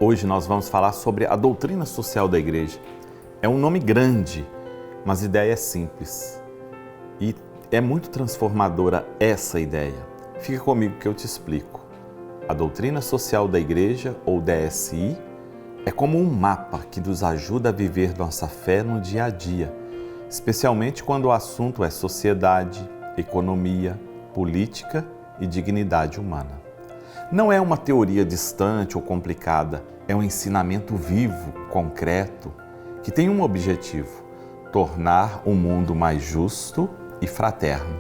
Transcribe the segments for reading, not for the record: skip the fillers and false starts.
Hoje nós vamos falar sobre a doutrina social da Igreja. É um nome grande, mas a ideia é simples. E é muito transformadora essa ideia. Fica comigo que eu te explico. A doutrina social da Igreja, ou DSI, é como um mapa que nos ajuda a viver nossa fé no dia a dia, especialmente quando o assunto é sociedade, economia, política e dignidade humana. Não é uma teoria distante ou complicada, é um ensinamento vivo, concreto, que tem um objetivo: tornar o mundo mais justo e fraterno.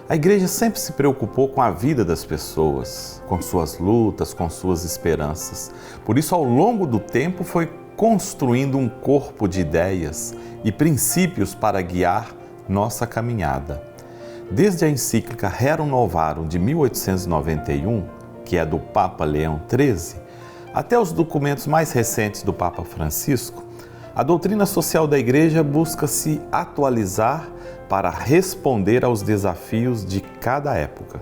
A Igreja sempre se preocupou com a vida das pessoas, com suas lutas, com suas esperanças. Por isso, ao longo do tempo, foi construindo um corpo de ideias e princípios para guiar nossa caminhada. Desde a encíclica Rerum Novarum de 1891, que é do Papa Leão XIII, até os documentos mais recentes do Papa Francisco, a doutrina social da Igreja busca se atualizar para responder aos desafios de cada época.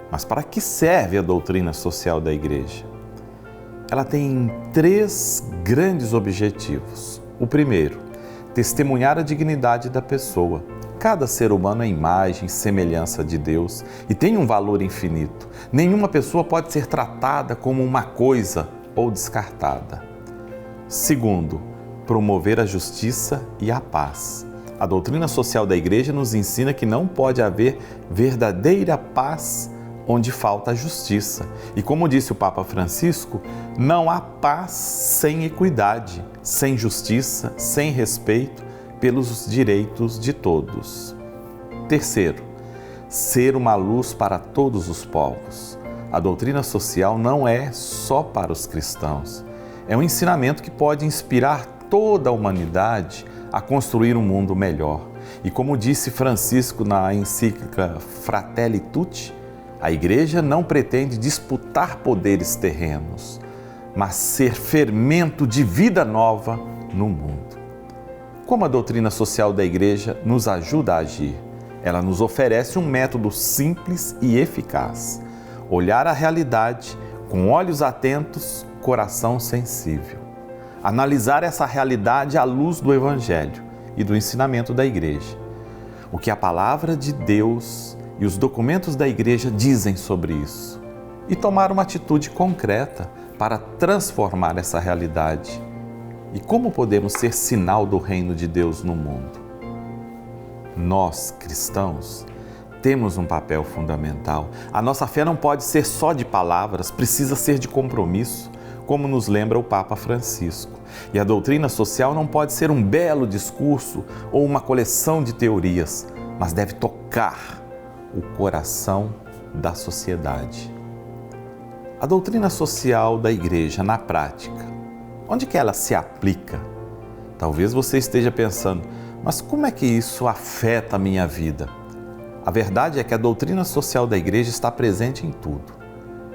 Mas para que serve a doutrina social da Igreja? Ela tem 3 grandes objetivos. O primeiro, testemunhar a dignidade da pessoa. Cada ser humano é imagem e semelhança de Deus e tem um valor infinito. Nenhuma pessoa pode ser tratada como uma coisa ou descartada. Segundo, promover a justiça e a paz. A doutrina social da Igreja nos ensina que não pode haver verdadeira paz onde falta a justiça. E como disse o Papa Francisco, não há paz sem equidade, sem justiça, sem respeito pelos direitos de todos. Terceiro, ser uma luz para todos os povos. A doutrina social não é só para os cristãos. É um ensinamento que pode inspirar toda a humanidade a construir um mundo melhor. E como disse Francisco na encíclica Fratelli Tutti, a Igreja não pretende disputar poderes terrenos, mas ser fermento de vida nova no mundo. Como a doutrina social da Igreja nos ajuda a agir? Ela nos oferece um método simples e eficaz. Olhar a realidade com olhos atentos, coração sensível. Analisar essa realidade à luz do Evangelho e do ensinamento da Igreja. O que a palavra de Deus e os documentos da Igreja dizem sobre isso. E tomar uma atitude concreta para transformar essa realidade. E como podemos ser sinal do reino de Deus no mundo? Nós, cristãos, temos um papel fundamental. A nossa fé não pode ser só de palavras, precisa ser de compromisso, como nos lembra o Papa Francisco. E a doutrina social não pode ser um belo discurso ou uma coleção de teorias, mas deve tocar o coração da sociedade. A doutrina social da Igreja na prática, onde que ela se aplica? Talvez você esteja pensando, mas como é que isso afeta a minha vida? A verdade é que a doutrina social da Igreja está presente em tudo.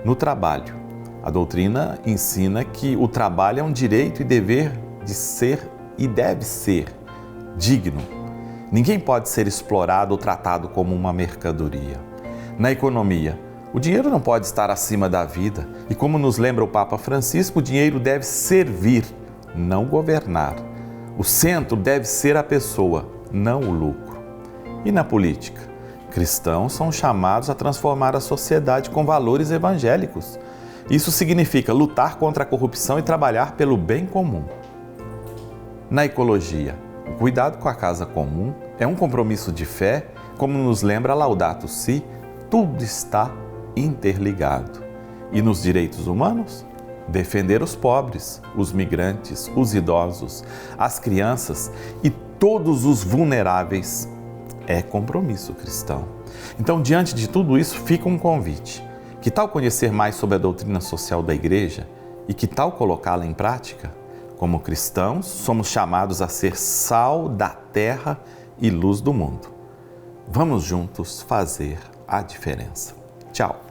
No trabalho, a doutrina ensina que o trabalho é um direito e dever de ser e deve ser digno. Ninguém pode ser explorado ou tratado como uma mercadoria. Na economia, o dinheiro não pode estar acima da vida e, como nos lembra o Papa Francisco, o dinheiro deve servir, não governar. O centro deve ser a pessoa, não o lucro. E na política? Cristãos são chamados a transformar a sociedade com valores evangélicos. Isso significa lutar contra a corrupção e trabalhar pelo bem comum. Na ecologia, o cuidado com a casa comum é um compromisso de fé, como nos lembra Laudato Si, tudo está interligado. E nos direitos humanos? Defender os pobres, os migrantes, os idosos, as crianças e todos os vulneráveis é compromisso cristão. Então, diante de tudo isso, fica um convite. Que tal conhecer mais sobre a doutrina social da Igreja e que tal colocá-la em prática? Como cristãos, somos chamados a ser sal da terra e luz do mundo. Vamos juntos fazer a diferença. Tchau!